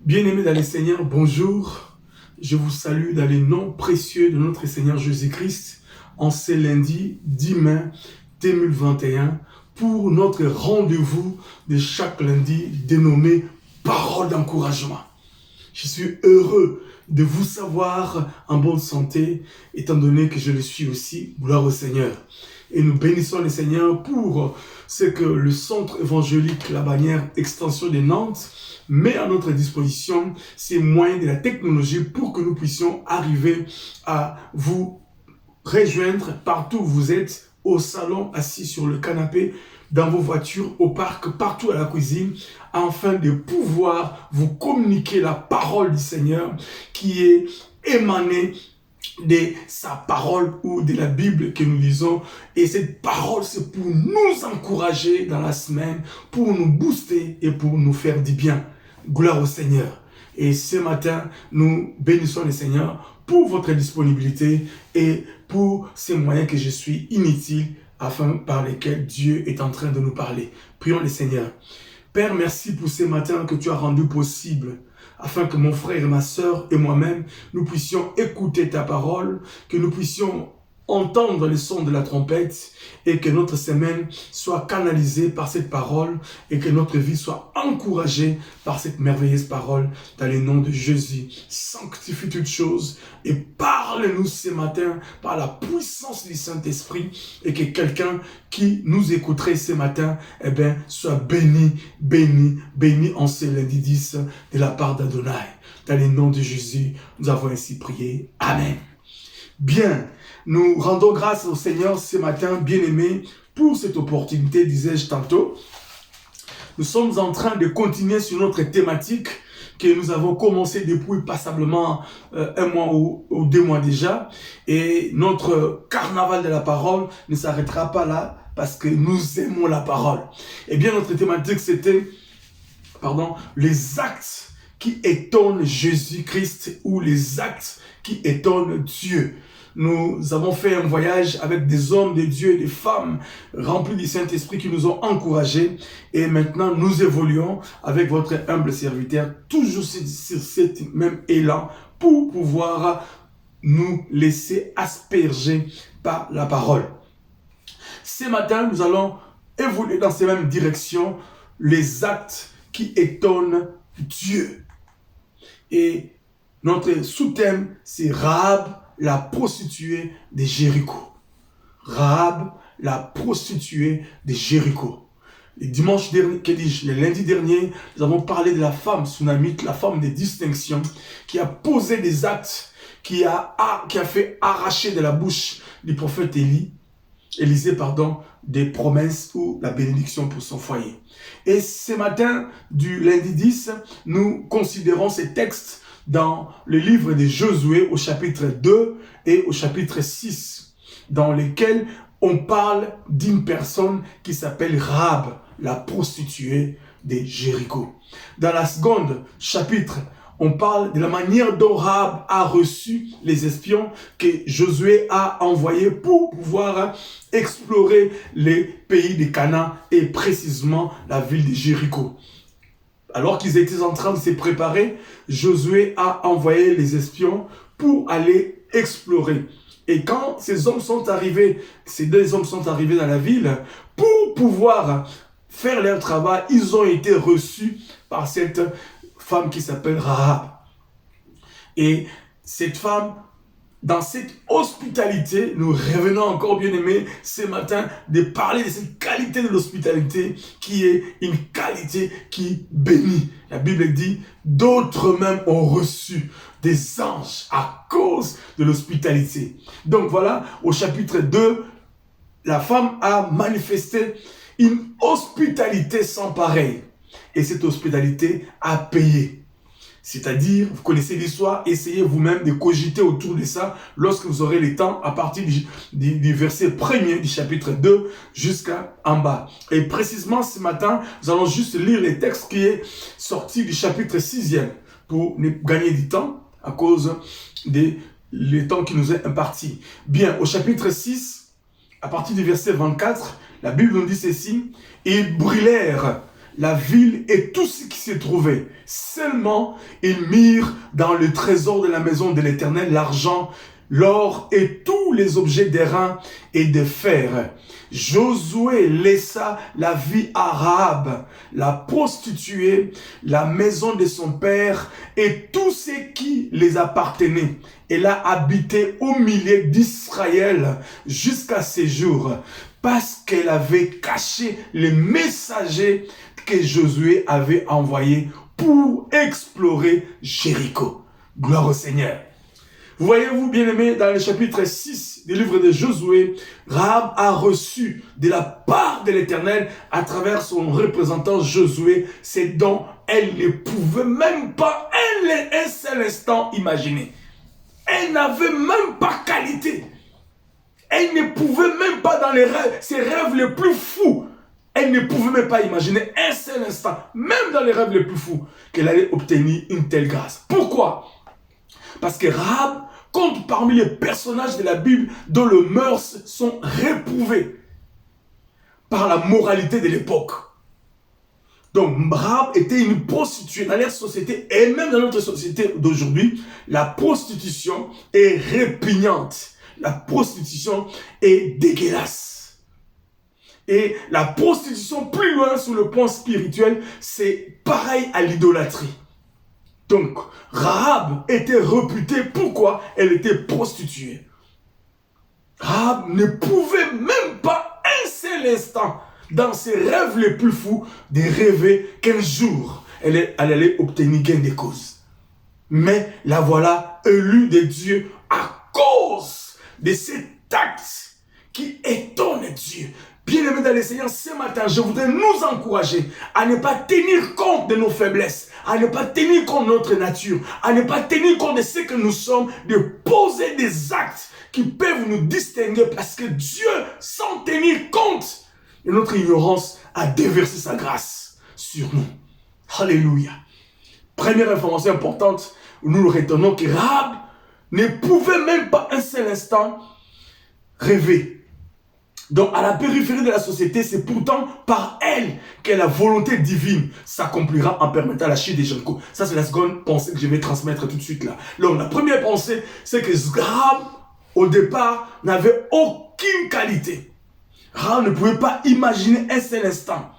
Bien-aimés dans le Seigneur, bonjour. Je vous salue dans les noms précieux de notre Seigneur Jésus-Christ en ce lundi 10 mai 2021 pour notre rendez-vous de chaque lundi dénommé Parole d'encouragement. Je suis heureux de vous savoir en bonne santé, étant donné que je le suis aussi. Gloire au Seigneur. Et nous bénissons le Seigneur pour ce que le centre évangélique, la bannière extension de Nantes, met à notre disposition ces moyens de la technologie pour que nous puissions arriver à vous rejoindre partout où vous êtes, au salon, assis sur le canapé, dans vos voitures, au parc, partout à la cuisine, afin de pouvoir vous communiquer la parole du Seigneur qui est émanée de sa parole ou de la Bible que nous lisons. Et cette parole, c'est pour nous encourager dans la semaine, pour nous booster et pour nous faire du bien. Gloire au Seigneur. Et ce matin, nous bénissons le Seigneur pour votre disponibilité et pour ces moyens que je suis inutile afin par lesquels Dieu est en train de nous parler. Prions le Seigneur. Père, merci pour ce matin que tu as rendu possible afin que mon frère et ma sœur et moi-même, nous puissions écouter ta parole, que nous puissions entendre le son de la trompette et que notre semaine soit canalisée par cette parole et que notre vie soit encouragée par cette merveilleuse parole dans le nom de Jésus. Sanctifie toutes choses et parle-nous ce matin par la puissance du Saint-Esprit et que quelqu'un qui nous écouterait ce matin, soit béni, béni, béni en ce lundi 10 de la part d'Adonai. Dans le nom de Jésus, nous avons ainsi prié. Amen. Bien, nous rendons grâce au Seigneur ce matin, bien-aimés, pour cette opportunité, disais-je tantôt. Nous sommes en train de continuer sur notre thématique que nous avons commencé depuis passablement un mois ou 2 mois déjà. Et notre carnaval de la parole ne s'arrêtera pas là parce que nous aimons la parole. Eh bien, notre thématique, c'était, les actes qui étonnent Jésus-Christ ou les actes qui étonnent Dieu. Nous avons fait un voyage avec des hommes de Dieu et des femmes remplis du Saint-Esprit qui nous ont encouragés. Et maintenant, nous évoluons avec votre humble serviteur, toujours sur cet même élan pour pouvoir nous laisser asperger par la parole. Ce matin, nous allons évoluer dans ces mêmes directions, les actes qui étonnent Dieu. Et notre sous-thème, c'est Rahab, la prostituée de Jéricho. Rahab, la prostituée de Jéricho. Le lundi dernier, nous avons parlé de la femme sunamite, la femme de distinction, qui a posé des actes, qui a fait arracher de la bouche du prophète Élisée, des promesses ou la bénédiction pour son foyer. Et ce matin, du lundi 10, nous considérons ces textes dans le livre de Josué au chapitre 2 et au chapitre 6, dans lesquels on parle d'une personne qui s'appelle Rahab, la prostituée de Jéricho. Dans la seconde chapitre, on parle de la manière dont Rahab a reçu les espions que Josué a envoyés pour pouvoir explorer les pays de Canaan et précisément la ville de Jéricho. Alors qu'ils étaient en train de se préparer, Josué a envoyé les espions pour aller explorer. Et quand ces deux hommes sont arrivés dans la ville, pour pouvoir faire leur travail, ils ont été reçus par cette femme qui s'appelle Rahab. Et cette femme, dans cette hospitalité, nous revenons encore, bien aimés, ce matin, de parler de cette qualité de l'hospitalité qui est une qualité qui bénit. La Bible dit, d'autres même ont reçu des anges à cause de l'hospitalité. Donc voilà, au chapitre 2, la femme a manifesté une hospitalité sans pareil. Et cette hospitalité a payé. C'est-à-dire, vous connaissez l'histoire, essayez vous-même de cogiter autour de ça lorsque vous aurez le temps à partir du verset 1er du chapitre 2 jusqu'à en bas. Et précisément ce matin, nous allons juste lire le texte qui est sorti du chapitre 6e pour gagner du temps à cause du temps qui nous est imparti. Bien, au chapitre 6, à partir du verset 24, la Bible nous dit ceci, « Ils brûlèrent la ville et tout ce qui s'y trouvait. Seulement, ils mirent dans le trésor de la maison de l'Éternel l'argent, l'or et tous les objets d'airain et de fer. Josué laissa la vie à Rahab, la prostituée, la maison de son père et tout ce qui les appartenait. Elle a habité au milieu d'Israël jusqu'à ces jours, parce qu'elle avait caché les messagers que Josué avait envoyés pour explorer Jéricho. Gloire au Seigneur. Vous voyez-vous, bien-aimés, dans le chapitre 6 du livre de Josué, Rahab a reçu de la part de l'Éternel, à travers son représentant Josué, ce dont elle ne pouvait même pas un seul instant imaginer. Elle n'avait même pas qualité. Elle ne pouvait même pas dans les rêves, ses rêves les plus fous, elle ne pouvait même pas imaginer un seul instant, même dans les rêves les plus fous, qu'elle allait obtenir une telle grâce. Pourquoi? Parce que Rahab compte parmi les personnages de la Bible dont les mœurs sont réprouvées par la moralité de l'époque. Donc Rahab était une prostituée dans leur société et même dans notre société d'aujourd'hui. La prostitution est répugnante. La prostitution est dégueulasse. Et la prostitution, plus loin sur le plan spirituel, c'est pareil à l'idolâtrie. Donc, Rahab était réputée, pourquoi? Elle était prostituée. Rahab ne pouvait même pas un seul instant, dans ses rêves les plus fous, de rêver qu'un jour, elle allait obtenir gain de cause. Mais la voilà élue de Dieu à cause de cet acte qui étonne Dieu. Bien-aimés dans le Seigneur, ce matin, je voudrais nous encourager à ne pas tenir compte de nos faiblesses, à ne pas tenir compte de notre nature, à ne pas tenir compte de ce que nous sommes, de poser des actes qui peuvent nous distinguer parce que Dieu, sans tenir compte de notre ignorance, a déversé sa grâce sur nous. Alléluia. Première information importante, nous le retenons que Rahab ne pouvait même pas un seul instant rêver. Donc, à la périphérie de la société, c'est pourtant par elle que la volonté divine s'accomplira en permettant la chute de Jéricho. Ça, c'est la seconde pensée que je vais transmettre tout de suite là. Donc, la première pensée, c'est que Rahab, au départ, n'avait aucune qualité. Rahab ne pouvait pas imaginer un seul instant.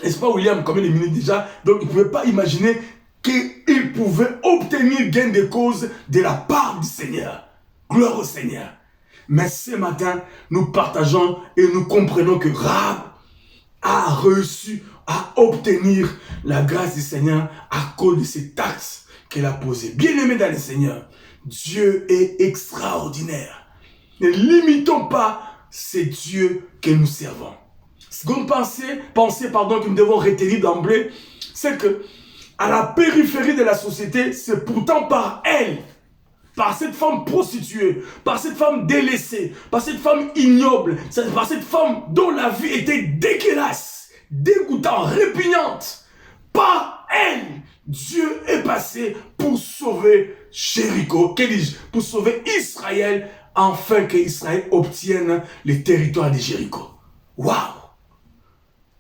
N'est-ce pas, William, combien de minutes déjà? Donc, il ne pouvait pas imaginer qu'il pouvait obtenir gain de cause de la part du Seigneur. Gloire au Seigneur. Mais ce matin, nous partageons et nous comprenons que Rahab a réussi à obtenir la grâce du Seigneur à cause de cet acte qu'elle a posé. Bien-aimés dans le Seigneur, Dieu est extraordinaire. Ne limitons pas ces dieux que nous servons. Seconde pensée que nous devons retenir d'emblée, c'est que à la périphérie de la société, c'est pourtant par elle, par cette femme prostituée, par cette femme délaissée, par cette femme ignoble, par cette femme dont la vie était dégueulasse, dégoûtante, répugnante. Par elle, Dieu est passé pour sauver Jéricho, pour sauver Israël, afin qu'Israël obtienne les territoires de Jéricho. Waouh!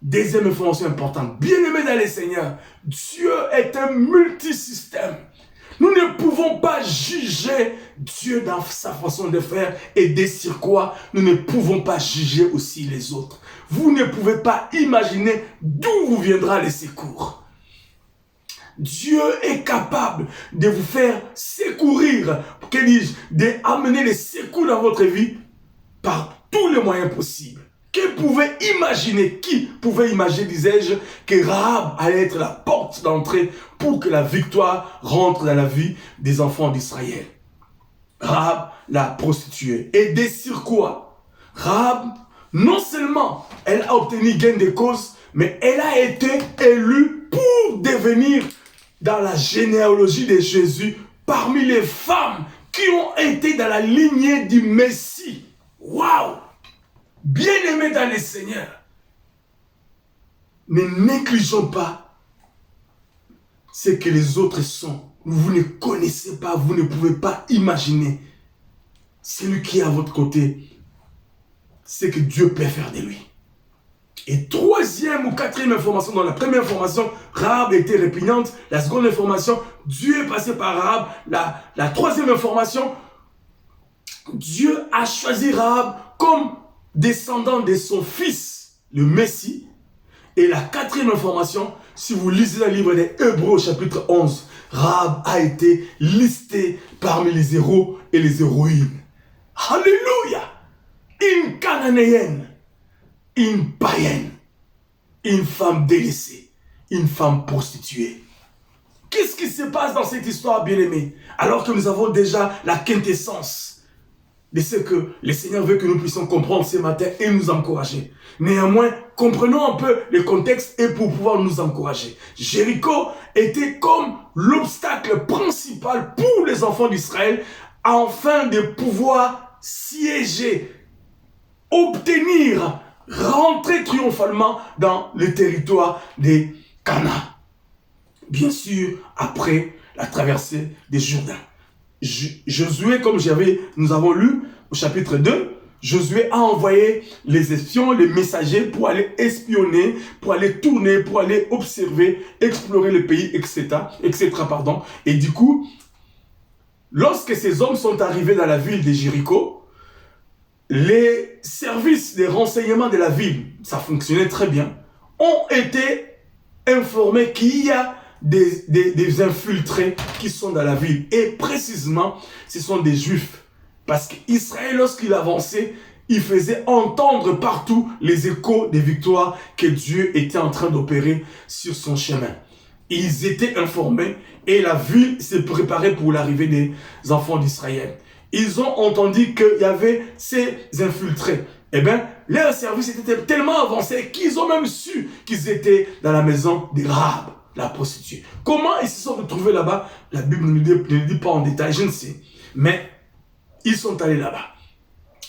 Deuxième information importante, bien-aimés dans le Seigneur, Dieu est un multisystème. Nous ne pouvons pas juger Dieu dans sa façon de faire et de sur quoi nous ne pouvons pas juger aussi les autres. Vous ne pouvez pas imaginer d'où vous viendra le secours. Dieu est capable de vous faire secourir, d'amener les secours dans votre vie par tous les moyens possibles. Qui pouvait imaginer, disais-je, que Rahab allait être la porte d'entrée pour que la victoire rentre dans la vie des enfants d'Israël. Rahab, la prostituée. Et de sur quoi? Rahab, non seulement elle a obtenu gain de cause, mais elle a été élue pour devenir dans la généalogie de Jésus parmi les femmes qui ont été dans la lignée du Messie. Waouh! Bien-aimés dans le Seigneur, ne négligeons pas ce que les autres sont. Vous ne connaissez pas, vous ne pouvez pas imaginer celui qui est à votre côté, ce que Dieu peut faire de lui. Et troisième ou quatrième information, dans la première information, Rahab était répugnante. La seconde information, Dieu est passé par Rahab. La troisième information, Dieu a choisi Rahab comme descendant de son fils, le Messie. Et la quatrième information, si vous lisez le livre des Hébreux, chapitre 11, Rahab a été listée parmi les héros et les héroïnes. Alléluia! Une cananéenne, une païenne, une femme délaissée, une femme prostituée. Qu'est-ce qui se passe dans cette histoire, bien-aimés? Alors que nous avons déjà la quintessence de ce que le Seigneur veut que nous puissions comprendre ce matin et nous encourager. Néanmoins, comprenons un peu le contexte et pour pouvoir nous encourager. Jéricho était comme l'obstacle principal pour les enfants d'Israël afin de pouvoir siéger, obtenir, rentrer triomphalement dans le territoire des Canaan. Bien sûr, après la traversée des Jourdains. Josué, comme nous avons lu au chapitre 2, Josué a envoyé les espions, les messagers pour aller espionner, pour aller tourner, pour aller observer, explorer le pays, etc. Et du coup, lorsque ces hommes sont arrivés dans la ville de Jéricho, les services de renseignement de la ville, ça fonctionnait très bien, ont été informés qu'il y a des infiltrés qui sont dans la ville. Et précisément, ce sont des Juifs. Parce qu'Israël, lorsqu'il avançait, il faisait entendre partout les échos des victoires que Dieu était en train d'opérer sur son chemin. Ils étaient informés et la ville s'est préparée pour l'arrivée des enfants d'Israël. Ils ont entendu qu'il y avait ces infiltrés. Eh bien, leur service était tellement avancé qu'ils ont même su qu'ils étaient dans la maison de Rahab, la prostituée. Comment ils se sont retrouvés là-bas? La Bible ne le dit pas en détail, je ne sais. Mais ils sont allés là-bas.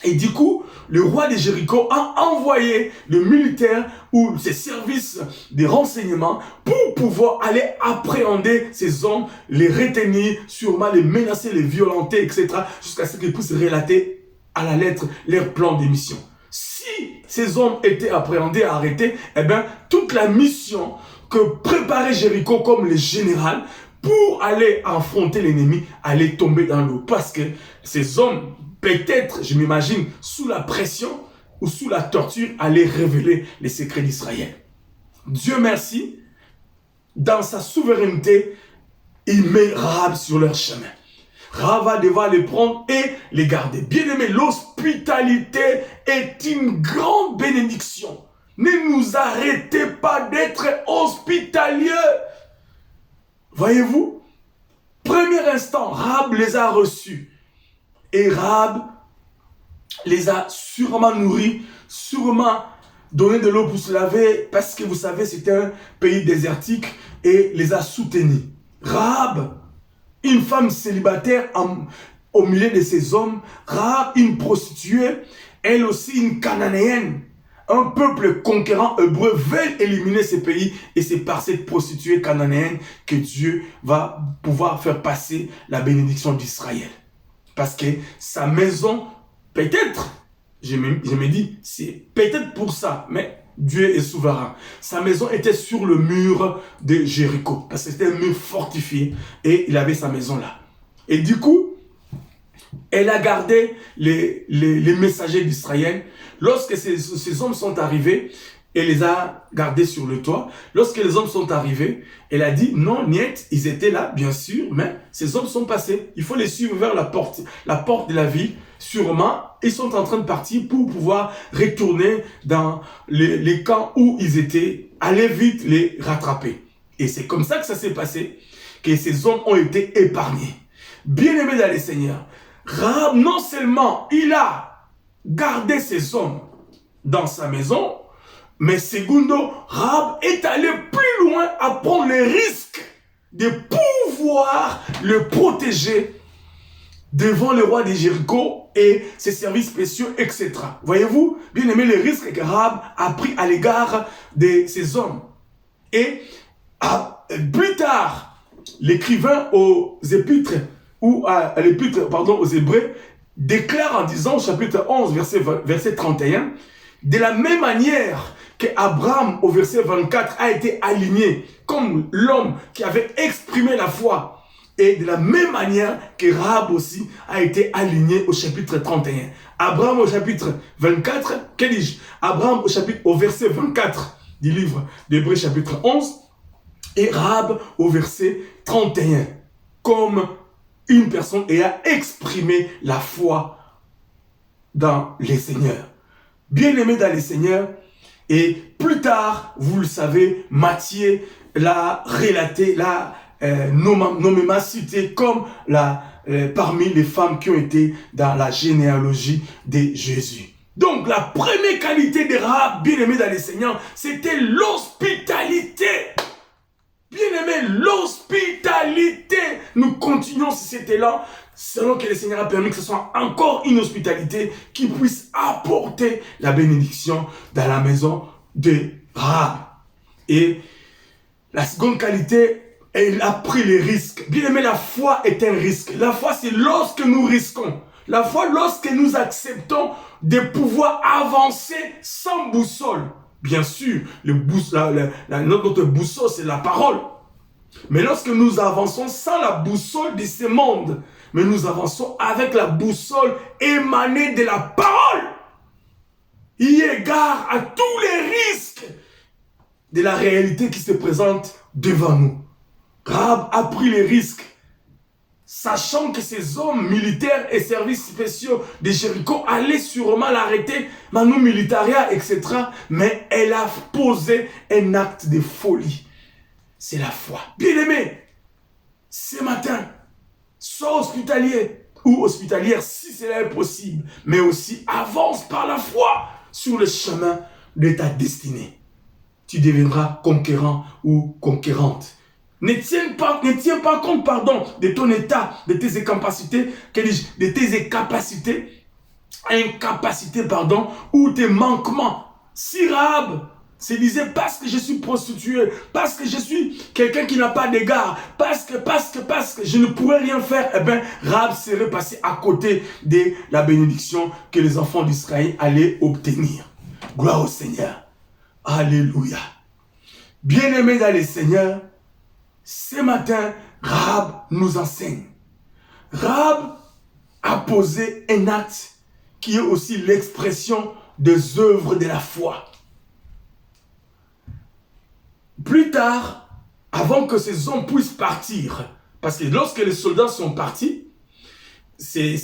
Et du coup, le roi de Jéricho a envoyé le militaire ou ses services de renseignement pour pouvoir aller appréhender ces hommes, les retenir, sûrement les menacer, les violenter, etc. jusqu'à ce qu'ils puissent relater à la lettre leur plan de mission. Si ces hommes étaient appréhendés, arrêtés, eh bien, toute la mission que préparait Jéricho comme le général pour aller affronter l'ennemi allait tomber dans l'eau. Parce que ces hommes, peut-être, je m'imagine, sous la pression ou sous la torture, allaient révéler les secrets d'Israël. Dieu merci, dans sa souveraineté, il met Rahab sur leur chemin. Rahab va devoir les prendre et les garder. Bien-aimés, l'hospitalité est une grande bénédiction. Ne nous arrêtez pas d'être hospitalieux. Voyez-vous, premier instant, Rahab les a reçus. Et Rahab les a sûrement nourris, sûrement donné de l'eau pour se laver, parce que vous savez, c'était un pays désertique, et les a soutenus. Rahab, une femme célibataire au milieu de ces hommes, Rahab, une prostituée, elle aussi une cananéenne. Un peuple conquérant hébreu veut éliminer ces pays et c'est par cette prostituée cananéenne que Dieu va pouvoir faire passer la bénédiction d'Israël. Parce que sa maison, peut-être, je me dis, c'est peut-être pour ça, mais Dieu est souverain. Sa maison était sur le mur de Jéricho, parce que c'était un mur fortifié et il avait sa maison là. Et du coup, elle a gardé les messagers d'Israël. Lorsque ces hommes sont arrivés, elle les a gardés sur le toit. Lorsque les hommes sont arrivés, elle a dit, non, niet, ils étaient là, bien sûr, mais ces hommes sont passés. Il faut les suivre vers la porte de la ville. Sûrement, ils sont en train de partir pour pouvoir retourner dans les camps où ils étaient. Allez vite les rattraper. Et c'est comme ça que ça s'est passé, que ces hommes ont été épargnés. Bien-aimés dans le Seigneur, Rahab, non seulement il a gardé ses hommes dans sa maison, mais secondo, Rahab est allé plus loin à prendre le risque de pouvoir le protéger devant le roi de Jéricho et ses services spéciaux, etc. Voyez-vous, bien aimé, le risque que Rahab a pris à l'égard de ces hommes. Et plus tard, l'écrivain aux Épîtres, ou à l'Épître, aux Hébreux, déclare en disant, au chapitre 11, verset 31, de la même manière qu'Abraham, au verset 24, a été aligné comme l'homme qui avait exprimé la foi. Et de la même manière que Rahab aussi a été aligné au chapitre 31. Abraham au chapitre 24, que dis-je? Abraham au verset 24 du livre d'Hébreux chapitre 11 et Rahab au verset 31. Comme une personne ayant exprimé la foi dans les Seigneurs. Bien-aimé dans les Seigneurs, et plus tard, vous le savez, Matthieu l'a relaté, l'a nommément cité comme parmi les femmes qui ont été dans la généalogie de Jésus. Donc la première qualité de Rahab, bien-aimé dans les Seigneurs, c'était l'hospitalité. Bien-aimé, l'hospitalité. Nous continuons sur cet élan, selon que le Seigneur a permis que ce soit encore une hospitalité qui puisse apporter la bénédiction dans la maison de Rahab. Et la seconde qualité, elle a pris les risques. Bien-aimé, la foi est un risque. La foi, c'est lorsque nous risquons. La foi, lorsque nous acceptons de pouvoir avancer sans boussole. Bien sûr, notre boussole, c'est la parole. Mais lorsque nous avançons sans la boussole de ce monde, mais nous avançons avec la boussole émanée de la parole, y égard à tous les risques de la réalité qui se présente devant nous. Rahab a pris les risques, sachant que ces hommes militaires et services spéciaux de Jéricho allaient sûrement l'arrêter, Manu Militaria, etc. Mais elle a posé un acte de folie. C'est la foi. Bien-aimé, ce matin, sois hospitalier ou hospitalière si cela est possible, mais aussi avance par la foi sur le chemin de ta destinée. Tu deviendras conquérant ou conquérante. Ne tiens pas compte, de ton état, de tes incapacités, ou tes manquements. Si Rahab se disait, parce que je suis prostituée, parce que je suis quelqu'un qui n'a pas d'égard, parce que je ne pourrais rien faire, eh bien, Rahab serait passé à côté de la bénédiction que les enfants d'Israël allaient obtenir. Gloire au Seigneur. Alléluia. Bien-aimés dans le Seigneur, ce matin, Rahab nous enseigne. Rahab a posé un acte qui est aussi l'expression des œuvres de la foi. Plus tard, avant que ces hommes puissent partir, parce que lorsque les soldats sont partis, ces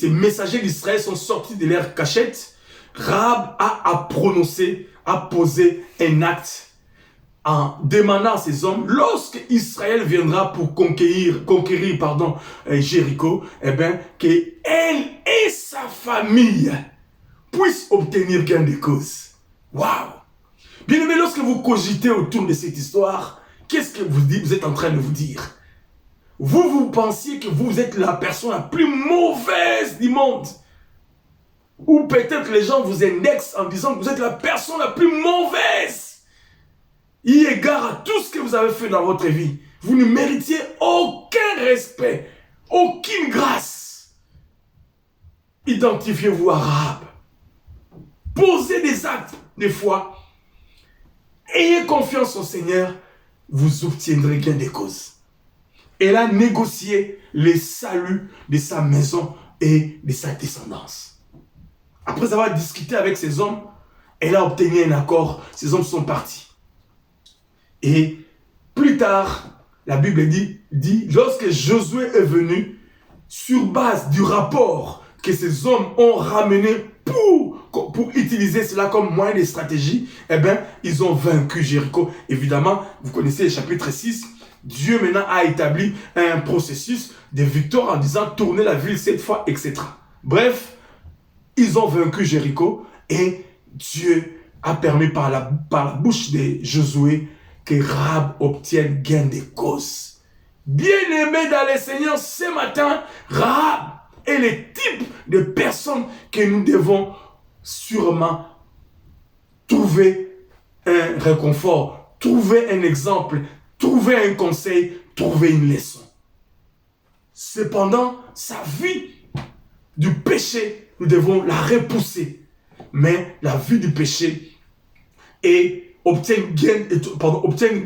messagers d'Israël sont sortis de leur cachette, Rahab a posé un acte en demandant à ces hommes, lorsque Israël viendra pour conquérir Jéricho, eh bien, qu'elle et sa famille puissent obtenir gain de cause. Waouh! Bien aimé, lorsque vous cogitez autour de cette histoire, qu'est-ce que vous êtes en train de vous dire? Vous pensiez que vous êtes la personne la plus mauvaise du monde. Ou peut-être les gens vous indexent en disant que vous êtes la personne la plus mauvaise. Eu égard à tout ce que vous avez fait dans votre vie, vous ne méritiez aucun respect, aucune grâce. Identifiez-vous à Rahab. Posez des actes de foi. Ayez confiance au Seigneur, vous obtiendrez gain de cause. Elle a négocié le salut de sa maison et de sa descendance. Après avoir discuté avec ces hommes, elle a obtenu un accord. Ces hommes sont partis. Et plus tard, la Bible dit, lorsque Josué est venu, sur base du rapport que ces hommes ont ramené pour utiliser cela comme moyen de stratégie, eh bien, ils ont vaincu Jéricho. Évidemment, vous connaissez le chapitre 6, Dieu maintenant a établi un processus de victoire en disant tournez la ville cette fois, etc. Bref, ils ont vaincu Jéricho et Dieu a permis par la bouche de Josué que Rahab obtienne gain de cause. Bien-aimés dans le Seigneur, ce matin, Rahab est le type de personne que nous devons sûrement trouver un réconfort, trouver un exemple, trouver un conseil, trouver une leçon. Cependant, sa vie du péché, nous devons la repousser. Mais la vie du péché et obtienne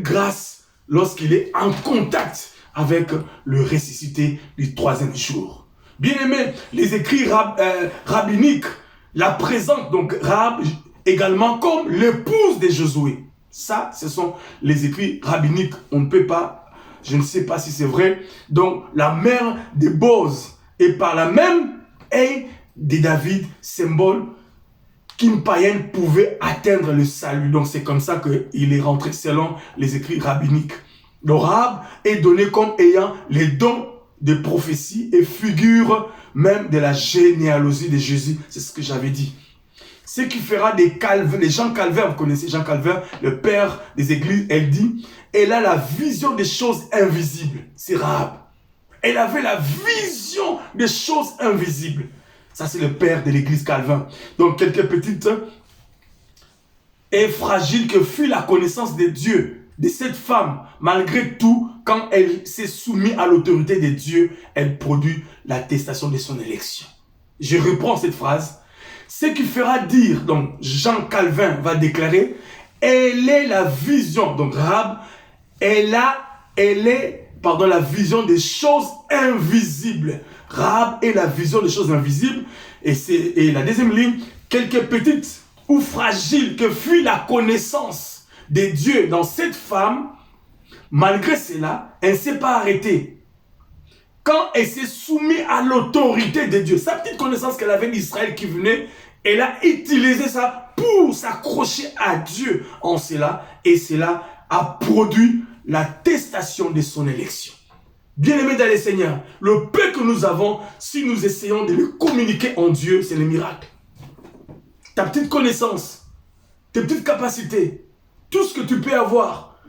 grâce lorsqu'il est en contact avec le ressuscité du troisième jour. Bien-aimés, les écrits rabbiniques la présentent donc Rahab également comme l'épouse de Josué. Ça, ce sont les écrits rabbiniques. On ne peut pas, je ne sais pas si c'est vrai. Donc, la mère de Boz et par la même et de David, symbole qu'une païenne pouvait atteindre le salut. Donc, c'est comme ça qu'il est rentré selon les écrits rabbiniques. Le Rahab est donné comme ayant les dons de prophétie et figure même de la généalogie de Jésus. C'est ce que j'avais dit. Ce qui fera des Calvains, les Jean Calvin, vous connaissez Jean Calvin, le père des églises, elle dit, elle a la vision des choses invisibles. C'est Rahab. Elle avait la vision des choses invisibles. Ça, c'est le père de l'église Calvin. Donc, quelques petites et fragiles que fut la connaissance de Dieu, de cette femme. Malgré tout, quand elle s'est soumise à l'autorité de Dieu, elle produit l'attestation de son élection. Je reprends cette phrase. Ce qui fera dire, donc Jean Calvin va déclarer, elle est la vision, donc Rahab, elle est la vision des choses invisibles. Rahab est la vision des choses invisibles. Et la deuxième ligne, quelques petites ou fragiles que fut la connaissance de Dieu dans cette femme, malgré cela, elle ne s'est pas arrêtée. Quand elle s'est soumise à l'autorité de Dieu, sa petite connaissance qu'elle avait d'Israël qui venait, elle a utilisé ça pour s'accrocher à Dieu en cela. Et cela a produit l'attestation de son élection. Bien-aimés dans le Seigneur, le peu que nous avons, si nous essayons de le communiquer en Dieu, c'est le miracle. Ta petite connaissance, tes petites capacités, tout ce que tu peux avoir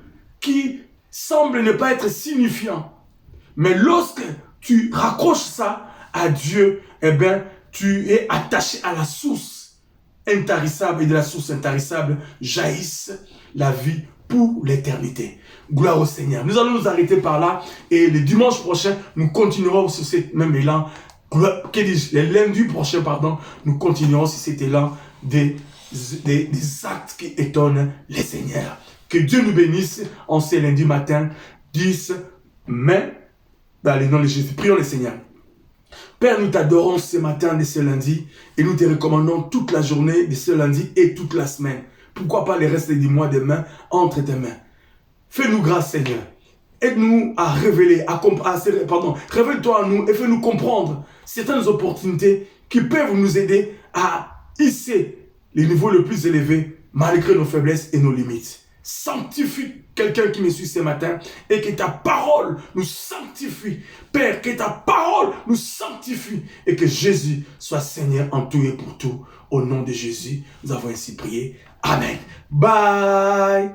qui semble ne pas être signifiant. Mais lorsque tu raccroches ça à Dieu, eh bien, tu es attaché à la source intarissable et de la source intarissable jaillisse la vie pour l'éternité. Gloire au Seigneur. Nous allons nous arrêter par là et le dimanche prochain, nous continuerons sur cet même élan. Le lundi prochain, nous continuerons sur cet élan des actes qui étonnent les Seigneurs. Que Dieu nous bénisse en ce lundi matin 10 mai. Dans le nom de Jésus, prions le Seigneur. Père, nous t'adorons ce matin de ce lundi et nous te recommandons toute la journée de ce lundi et toute la semaine. Pourquoi pas les restes du mois demain entre tes mains. Fais-nous grâce, Seigneur. Aide-nous à révéler, révèle-toi à nous et fais-nous comprendre certaines opportunités qui peuvent nous aider à hisser les niveaux les plus élevés malgré nos faiblesses et nos limites. Sanctifie quelqu'un qui me suit ce matin et que ta parole nous sanctifie. Père, que ta parole nous sanctifie et que Jésus soit Seigneur en tout et pour tout. Au nom de Jésus, nous avons ainsi prié. Amen. Bye.